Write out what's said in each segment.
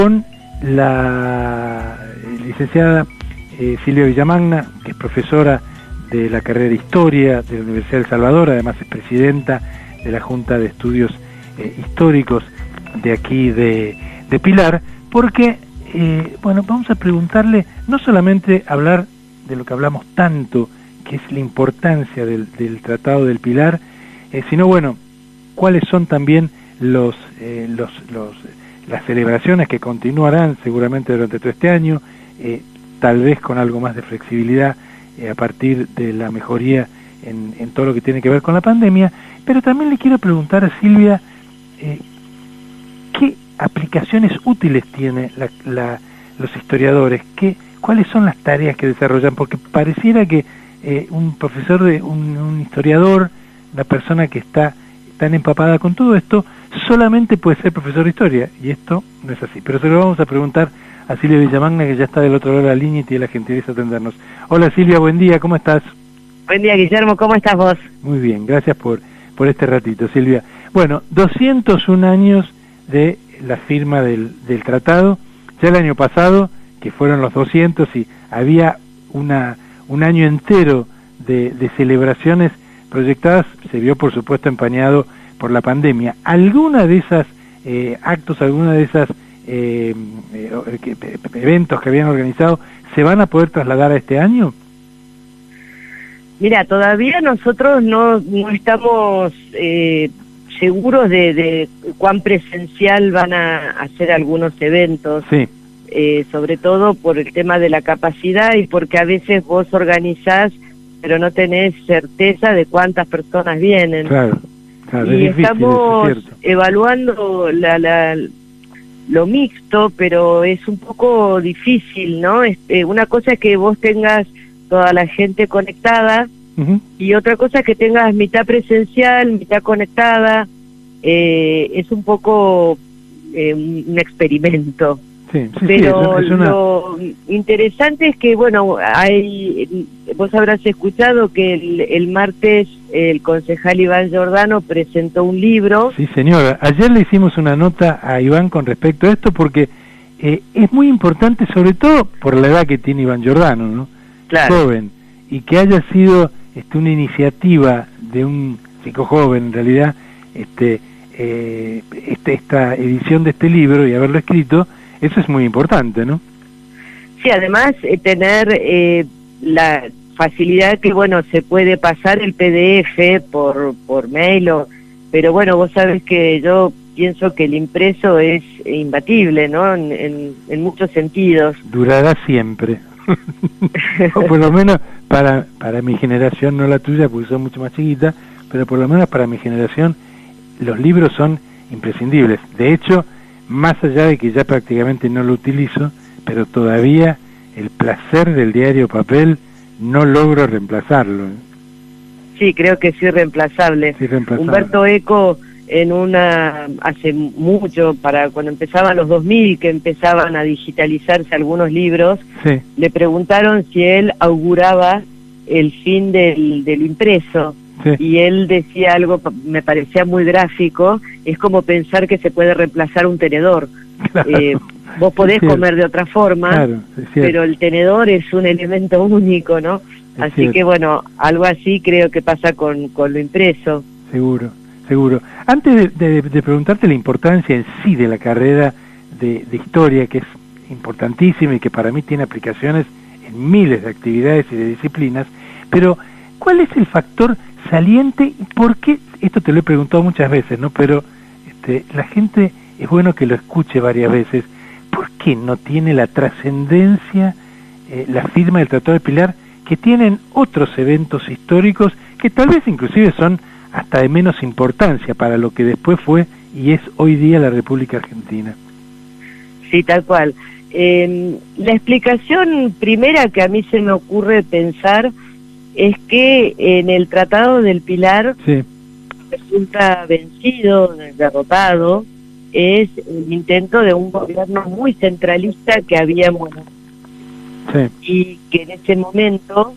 con la licenciada Silvia Villamagna, que es profesora de la carrera de Historia de la Universidad de El Salvador, además es presidenta de la Junta de Estudios Históricos de aquí de Pilar, porque, bueno, vamos a preguntarle, no solamente hablar de lo que hablamos tanto, que es la importancia del Tratado del Pilar, sino, bueno, cuáles son también las celebraciones que continuarán seguramente durante todo este año, tal vez con algo más de flexibilidad a partir de la mejoría en todo lo que tiene que ver con la pandemia. Pero también le quiero preguntar a Silvia, ¿qué aplicaciones útiles tienen los historiadores? ¿Cuáles son las tareas que desarrollan? Porque pareciera que un profesor, un historiador, una persona que está tan empapada con todo esto, solamente puede ser profesor de historia, y esto no es así. Pero se lo vamos a preguntar a Silvia Villamagna, que ya está del otro lado de la línea y tiene la gentileza de atendernos. Hola Silvia, buen día, ¿cómo estás? Buen día, Guillermo, ¿cómo estás vos? Muy bien, gracias por este ratito, Silvia. Bueno, 201 años de la firma del tratado. Ya el año pasado, que fueron los 200, y había un año entero de celebraciones proyectadas, se vio por supuesto empañado por la pandemia. ¿Alguna de esas actos, alguna de esas eventos que habían organizado, se van a poder trasladar a este año? Mira, todavía nosotros no estamos seguros de cuán presencial van a hacer algunos eventos, sí. Sobre todo por el tema de la capacidad y porque a veces vos organizás pero no tenés certeza de cuántas personas vienen. Claro, y es difícil, estamos eso es cierto. Evaluando lo mixto, pero es un poco difícil, ¿no? Una cosa es que vos tengas toda la gente conectada, y otra cosa es que tengas mitad presencial, mitad conectada. Es un poco un experimento. Sí, pero lo interesante es que, bueno, vos habrás escuchado que el martes el concejal Iván Giordano presentó un libro. Sí, señora. Ayer le hicimos una nota a Iván con respecto a esto, porque es muy importante, sobre todo por la edad que tiene Iván Giordano, ¿no? Claro. Joven, y que haya sido una iniciativa de un chico joven, en realidad, esta edición de este libro y haberlo escrito. Eso es muy importante, ¿no? Sí, además tener la facilidad que, bueno, se puede pasar el PDF por mail, pero bueno, vos sabés que yo pienso que el impreso es imbatible, ¿no? En muchos sentidos. Durará siempre. O por lo menos para mi generación, no la tuya, porque soy mucho más chiquita, pero por lo menos para mi generación los libros son imprescindibles. De hecho, más allá de que ya prácticamente no lo utilizo, pero todavía el placer del diario papel no logro reemplazarlo. Sí, creo que es irreemplazable. Sí, Humberto Eco, hace mucho, para cuando empezaban los 2000, que empezaban a digitalizarse algunos libros, sí, le preguntaron si él auguraba el fin del impreso. Sí. Y él decía algo, me parecía muy gráfico, es como pensar que se puede reemplazar un tenedor. Claro, vos podés comer de otra forma, claro, pero el tenedor es un elemento único, ¿no? Así cierto. Que bueno, algo así creo que pasa con lo impreso. Seguro. Antes de preguntarte la importancia en sí de la carrera de historia, que es importantísima y que para mí tiene aplicaciones en miles de actividades y de disciplinas, pero ¿cuál es el factor saliente? ¿Y por qué? Esto te lo he preguntado muchas veces, ¿no? Pero la gente es bueno que lo escuche varias veces. ¿Por qué no tiene la trascendencia la firma del Tratado de Pilar que tienen otros eventos históricos que tal vez inclusive son hasta de menos importancia para lo que después fue y es hoy día la República Argentina? Sí, tal cual. La explicación primera que a mí se me ocurre pensar es que en el Tratado del Pilar, sí, resulta vencido, derrotado, es el intento de un gobierno muy centralista que había en Buenos Aires, sí, y que en ese momento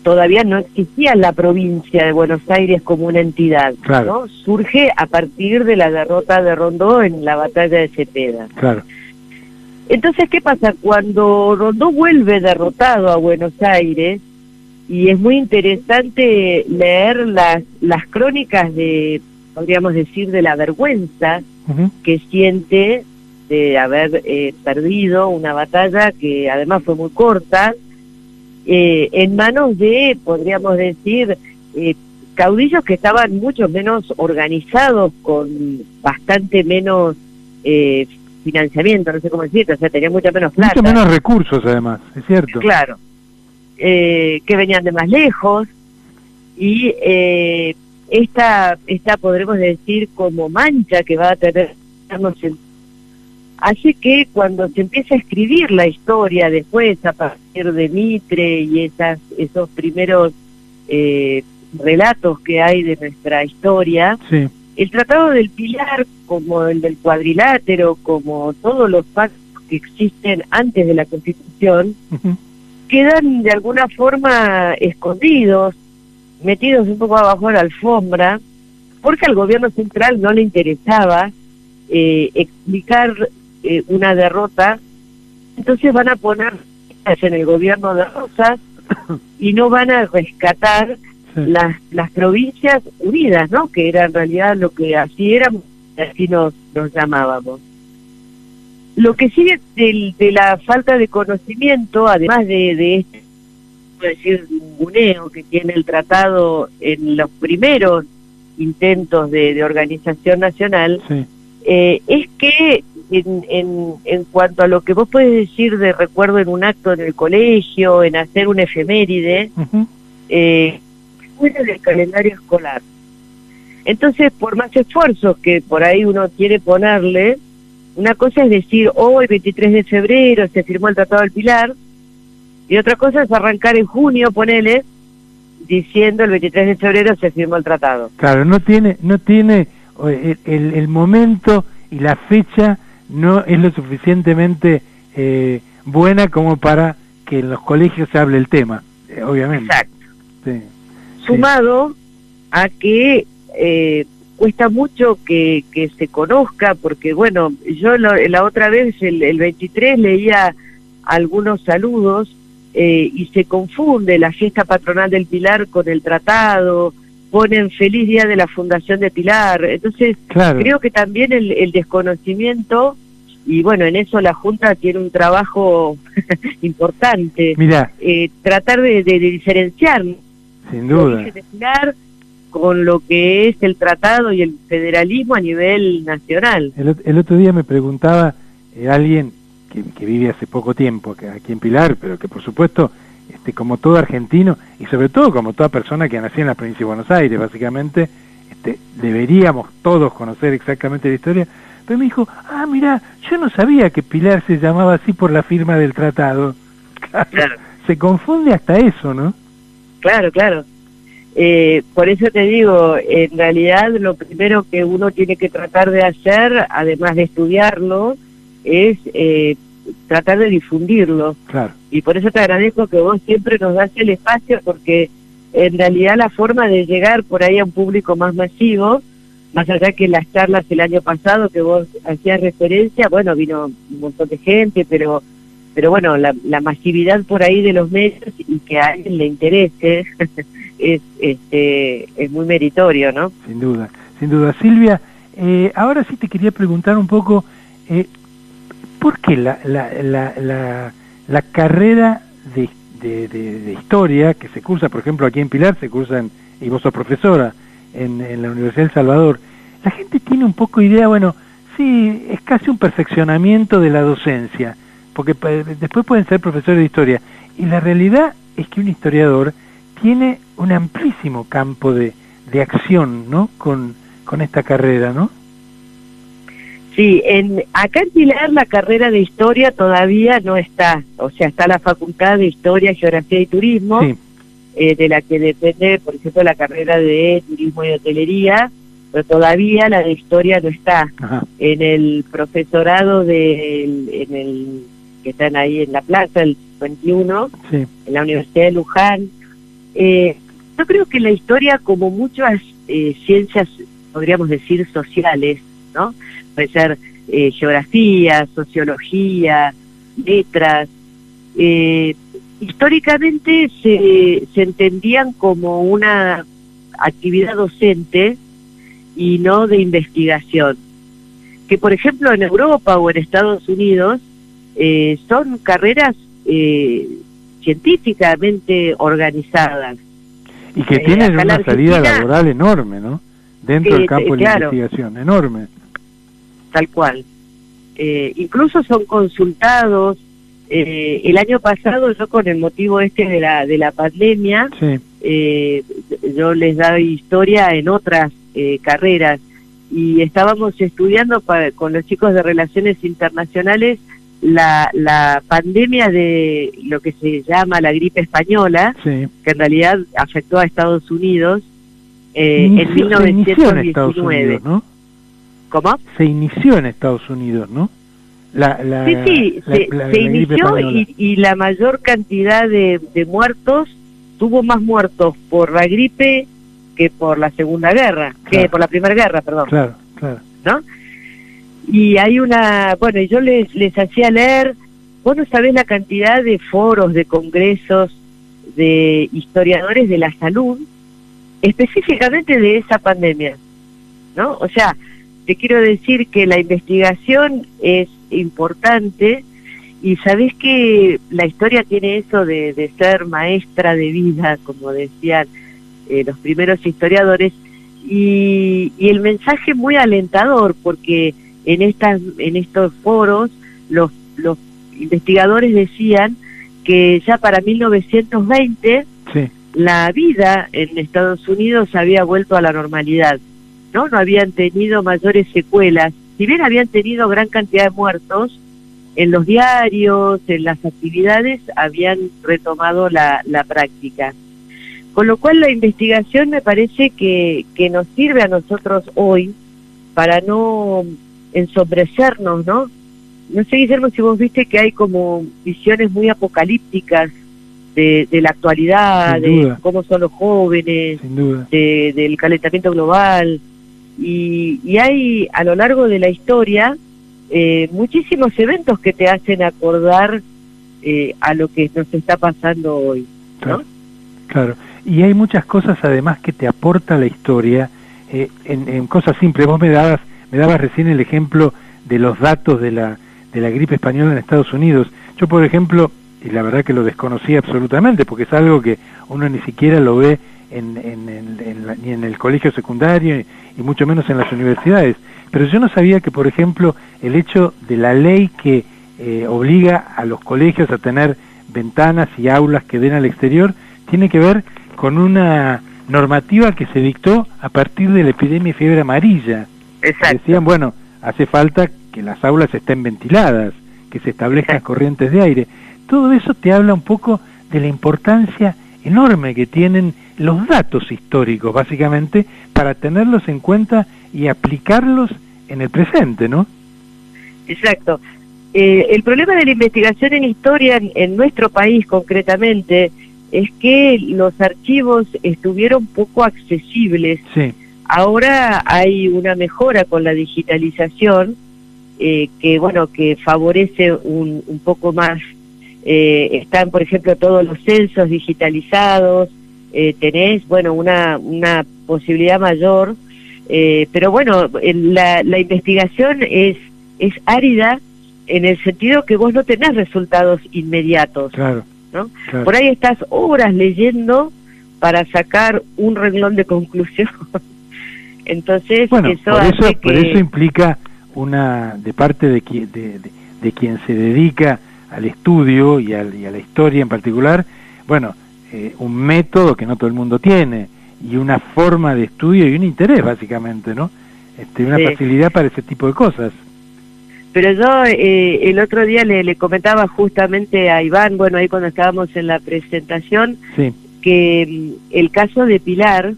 todavía no existía la provincia de Buenos Aires como una entidad, claro, ¿no? Surge a partir de la derrota de Rondó en la batalla de Cepeda. Claro. Entonces, ¿qué pasa? Cuando Rondó vuelve derrotado a Buenos Aires, y es muy interesante leer las crónicas de, podríamos decir, de la vergüenza que siente de haber perdido una batalla que además fue muy corta, en manos de, podríamos decir, caudillos que estaban mucho menos organizados, con bastante menos financiamiento, no sé cómo decirte, o sea, tenían mucha menos plata. Mucho menos recursos, además, es cierto. Claro, que venían de más lejos, y esta podremos decir como mancha que va a tener, así que cuando se empieza a escribir la historia después a partir de Mitre y esos primeros relatos que hay de nuestra historia, sí. El Tratado del Pilar, como el del Cuadrilátero, como todos los pactos que existen antes de la Constitución, quedan de alguna forma escondidos, metidos un poco abajo de la alfombra, porque al gobierno central no le interesaba explicar una derrota. Entonces van a poner en el gobierno de Rosas y no van a rescatar las provincias unidas, ¿no? Que era en realidad lo que así éramos, así nos llamábamos. Lo que sigue de la falta de conocimiento, además de este, decir, ninguneo que tiene el tratado en los primeros intentos de organización nacional, es que en cuanto a lo que vos podés decir de recuerdo en un acto en el colegio, en hacer una efeméride, fuera del calendario escolar. Entonces, por más esfuerzos que por ahí uno quiere ponerle, una cosa es decir, hoy, 23 de febrero, se firmó el Tratado del Pilar, y otra cosa es arrancar en junio, ponele, diciendo el 23 de febrero se firmó el tratado. Claro, no tiene el momento y la fecha no es lo suficientemente buena como para que en los colegios se hable el tema, obviamente. Exacto. Sí. Sumado a que cuesta mucho que se conozca, porque bueno, yo la otra vez, el 23, leía algunos saludos y se confunde la fiesta patronal del Pilar con el tratado, ponen feliz día de la fundación de Pilar, entonces creo que también el desconocimiento, y bueno, en eso la Junta tiene un trabajo importante. Mirá, tratar de diferenciar, sin duda, de Pilar con lo que es el tratado y el federalismo a nivel nacional. El otro día me preguntaba alguien que vive hace poco tiempo aquí en Pilar, pero que por supuesto, como todo argentino, y sobre todo como toda persona que nació en la provincia de Buenos Aires, básicamente, deberíamos todos conocer exactamente la historia, pero me dijo, mira, yo no sabía que Pilar se llamaba así por la firma del tratado. Claro. Se confunde hasta eso, ¿no? Claro. Por eso te digo, en realidad lo primero que uno tiene que tratar de hacer, además de estudiarlo, es tratar de difundirlo. Claro. Y por eso te agradezco que vos siempre nos das el espacio, porque en realidad la forma de llegar por ahí a un público más masivo, más allá que las charlas el año pasado que vos hacías referencia, bueno, vino un montón de gente, pero bueno, la masividad por ahí de los medios y que a alguien le interese es muy meritorio, ¿no? Sin duda. Silvia, ahora sí te quería preguntar un poco, ¿por qué la carrera de historia que se cursa, por ejemplo, aquí en Pilar, se cursa, y vos sos profesora en la Universidad del Salvador, la gente tiene un poco idea, bueno, sí, es casi un perfeccionamiento de la docencia, porque después pueden ser profesores de historia, y la realidad es que un historiador tiene un amplísimo campo de acción, ¿no?, con esta carrera, ¿no? Sí, acá en Pilar la carrera de historia todavía no está, o sea, está la Facultad de Historia, Geografía y Turismo, sí, de la que depende, por ejemplo, la carrera de Turismo y Hotelería, pero todavía la de Historia no está. Ajá. En el profesorado que están ahí en la plaza, el 21, sí, en la Universidad de Luján. Yo creo que la historia, como muchas ciencias, podríamos decir, sociales, ¿no? Puede ser geografía, sociología, letras. Históricamente se entendían como una actividad docente y no de investigación, que por ejemplo en Europa o en Estados Unidos son carreras científicamente organizadas. Y que tienen una salida laboral enorme, ¿no? Dentro del campo de la investigación, enorme. Tal cual. Incluso son consultados. El año pasado, yo con el motivo de la pandemia, sí, yo les daba historia en otras carreras, y estábamos estudiando con los chicos de Relaciones Internacionales la pandemia de lo que se llama la gripe española, sí, que en realidad afectó a Estados Unidos en 1919. En Estados Unidos, ¿no? ¿Cómo? Se inició en Estados Unidos, ¿no? Sí, se inició y la mayor cantidad de muertos, tuvo más muertos por la gripe que por la Segunda Guerra, claro, que por la Primera Guerra, perdón. Claro, claro. ¿No? Y hay bueno, yo les hacía leer, vos no sabés la cantidad de foros, de congresos, de historiadores de la salud, específicamente de esa pandemia, ¿no? O sea, te quiero decir que la investigación es importante, y sabés que la historia tiene eso de ser maestra de vida, como decían los primeros historiadores, y el mensaje muy alentador, porque en estos foros los investigadores decían que ya para 1920 sí, la vida en Estados Unidos había vuelto a la normalidad, ¿no? No habían tenido mayores secuelas, si bien habían tenido gran cantidad de muertos, en los diarios, en las actividades, habían retomado la práctica. Con lo cual la investigación me parece que nos sirve a nosotros hoy para no ensombrecernos, ¿no? No sé, Guillermo, si vos viste que hay como visiones muy apocalípticas de la actualidad, de cómo son los jóvenes, del calentamiento global, y hay a lo largo de la historia muchísimos eventos que te hacen acordar a lo que nos está pasando hoy, ¿no? Claro, claro. Y hay muchas cosas además que te aporta la historia, en cosas simples. Vos me dabas recién el ejemplo de los datos de la gripe española en Estados Unidos. Yo, por ejemplo, y la verdad que lo desconocía absolutamente, porque es algo que uno ni siquiera lo ve ni en el colegio secundario, y mucho menos en las universidades. Pero yo no sabía que, por ejemplo, el hecho de la ley que obliga a los colegios a tener ventanas y aulas que den al exterior, tiene que ver con una normativa que se dictó a partir de la epidemia de fiebre amarilla. Exacto. Decían, bueno, hace falta que las aulas estén ventiladas, que se establezcan corrientes de aire. Todo eso te habla un poco de la importancia enorme que tienen los datos históricos, básicamente, para tenerlos en cuenta y aplicarlos en el presente, ¿no? Exacto. El problema de la investigación en historia en nuestro país concretamente es que los archivos estuvieron poco accesibles. Sí. Ahora hay una mejora con la digitalización que favorece un poco más. Están, por ejemplo, todos los censos digitalizados, tenés, una posibilidad mayor, pero la investigación es árida en el sentido que vos no tenés resultados inmediatos. Claro, ¿no? Claro. Por ahí estás horas leyendo para sacar un renglón de conclusión. Entonces, por eso implica de parte de quien se dedica al estudio y a la historia en particular, un método que no todo el mundo tiene, y una forma de estudio y un interés, básicamente, ¿no? Una facilidad para ese tipo de cosas. Pero yo el otro día le comentaba justamente a Iván, ahí cuando estábamos en la presentación, sí, que el caso de Pilar,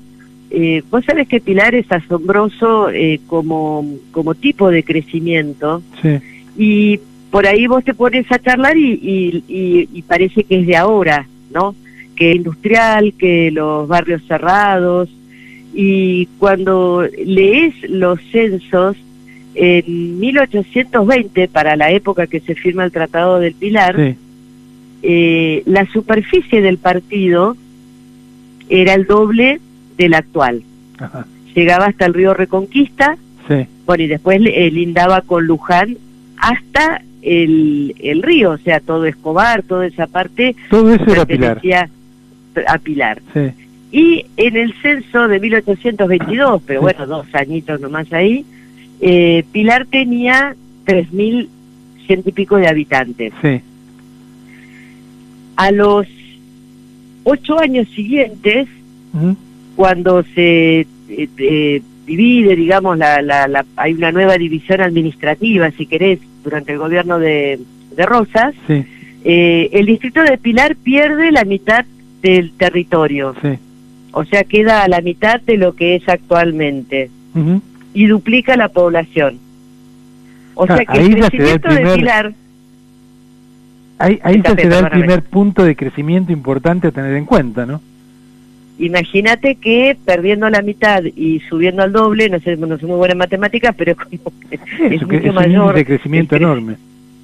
vos sabés que Pilar es asombroso como tipo de crecimiento, sí, y por ahí vos te pones a charlar y parece que es de ahora, ¿no? Que industrial, que los barrios cerrados, y cuando lees los censos, en 1820, para la época que se firma el Tratado del Pilar, la superficie del partido era el doble de la actual. Ajá. Llegaba hasta el río Reconquista, bueno, y después lindaba con Luján hasta el río, o sea, todo Escobar, toda esa parte. Todo eso era Pilar. A Pilar. Y en el censo de 1822, pero bueno, 2 añitos nomás ahí, Pilar tenía 3.100 y pico de habitantes. A los 8 años siguientes, cuando se divide, digamos, hay una nueva división administrativa, si querés, durante el gobierno de Rosas, el distrito de Pilar pierde la mitad del territorio. O sea, queda a la mitad de lo que es actualmente. Y duplica la población. O sea que el crecimiento de Pilar... Ahí ya se da el primer punto de crecimiento importante a tener en cuenta, ¿no? Imagínate que perdiendo la mitad y subiendo al doble, no soy muy buena en matemáticas, pero como que es mucho mayor. Es un índice de crecimiento enorme.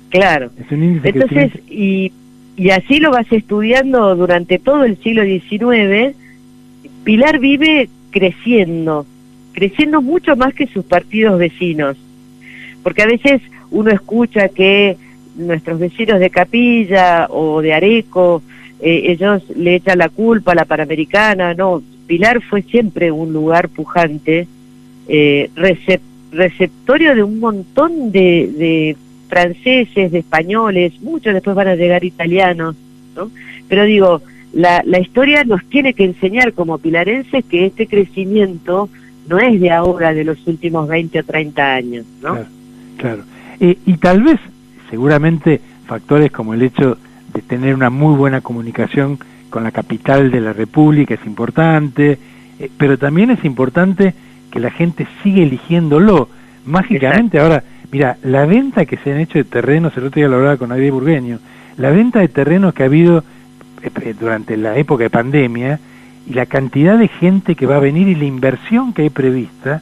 Claro. Es un índice de crecimiento. Y así lo vas estudiando durante todo el siglo XIX. Pilar vive creciendo mucho más que sus partidos vecinos. Porque a veces uno escucha que nuestros vecinos de Capilla o de Areco, ellos le echan la culpa a la Panamericana. No, Pilar fue siempre un lugar pujante, receptorio de un montón de franceses, de españoles, muchos después van a llegar italianos, ¿no? Pero digo, la historia nos tiene que enseñar como pilarenses que este crecimiento no es de ahora, de los últimos 20 o 30 años, ¿no? Claro. Y tal vez, seguramente, factores como el hecho de tener una muy buena comunicación con la capital de la República es importante, pero también es importante que la gente siga eligiéndolo. Mágicamente, ahora, mira, la venta que se han hecho de terrenos, el otro día lo hablaba con Aide Burgueño, la venta de terrenos que ha habido durante la época de pandemia, y la cantidad de gente que va a venir y la inversión que hay prevista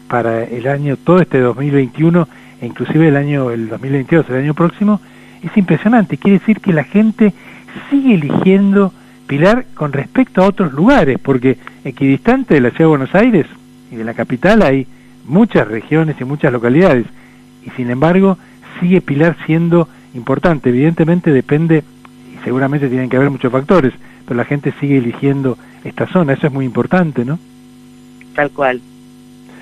para el año, todo este 2021, e inclusive el 2022, el año próximo, es impresionante. Quiere decir que la gente sigue eligiendo Pilar con respecto a otros lugares, porque equidistante de la ciudad de Buenos Aires y de la capital hay muchas regiones y muchas localidades, y sin embargo sigue Pilar siendo importante. Evidentemente depende, y seguramente tienen que haber muchos factores, pero la gente sigue eligiendo esta zona. Eso es muy importante, ¿no? Tal cual.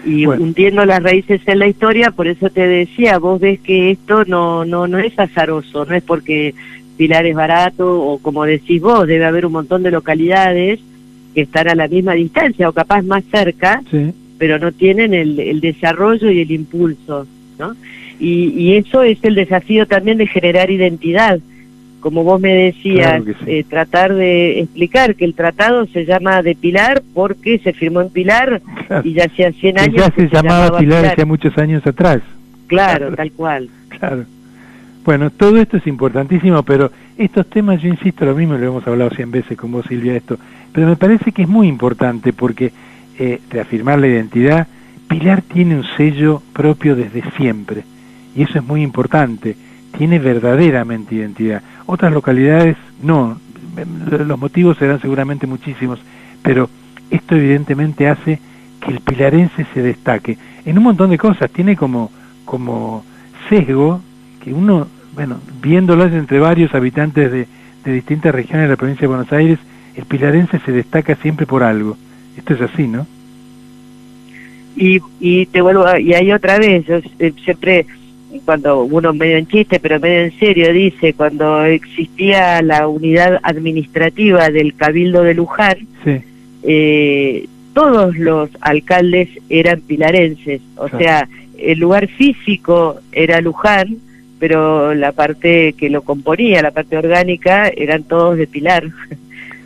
Y bueno, hundiendo las raíces en la historia, por eso te decía, vos ves que esto no es azaroso, no es porque Pilar es barato, o como decís vos, debe haber un montón de localidades que están a la misma distancia o capaz más cerca, pero no tienen el desarrollo y el impulso, ¿no? Y eso es el desafío también de generar identidad. Como vos me decías, claro, tratar de explicar que el tratado se llama de Pilar porque se firmó en Pilar, claro, y ya hacía 100 años ya se llamaba Pilar hace muchos años atrás. Claro, tal cual. Claro. Bueno, todo esto es importantísimo, pero estos temas, yo insisto, lo mismo, lo hemos hablado 100 veces con vos, Silvia, esto, pero me parece que es muy importante porque reafirmar la identidad, Pilar tiene un sello propio desde siempre, y eso es muy importante. Tiene verdaderamente identidad. Otras localidades no, los motivos serán seguramente muchísimos, pero esto evidentemente hace que el pilarense se destaque en un montón de cosas. Tiene como sesgo que uno, bueno, viéndolas entre varios habitantes de distintas regiones de la provincia de Buenos Aires, el pilarense se destaca siempre por algo. Esto es así, ¿no? Y te vuelvo y ahí otra vez, yo siempre, cuando uno medio en chiste pero medio en serio, dice, cuando existía la unidad administrativa del Cabildo de Luján, todos los alcaldes eran pilarenses, o sea, el lugar físico era Luján, pero la parte que lo componía, la parte orgánica, eran todos de Pilar.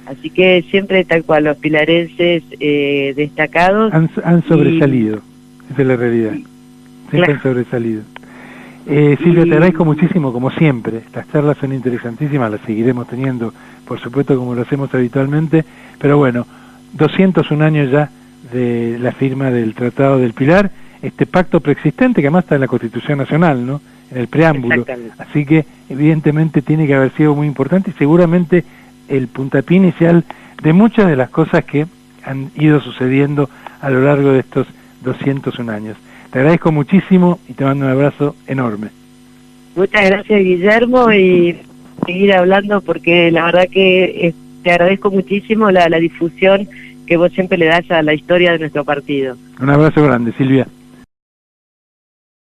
Así que siempre tal cual, los pilarenses destacados han sobresalido, esa es la realidad, siempre han sobresalido. Silvia, te agradezco muchísimo, como siempre. Las charlas son interesantísimas, las seguiremos teniendo, por supuesto, como lo hacemos habitualmente, pero bueno, 201 años ya de la firma del Tratado del Pilar, este pacto preexistente que además está en la Constitución Nacional, ¿no? En el preámbulo. Así que evidentemente tiene que haber sido muy importante y seguramente el puntapié inicial de muchas de las cosas que han ido sucediendo a lo largo de estos 201 años. Te agradezco muchísimo y te mando un abrazo enorme. Muchas gracias, Guillermo, y seguir hablando porque la verdad que te agradezco muchísimo la difusión que vos siempre le das a la historia de nuestro partido. Un abrazo grande, Silvia.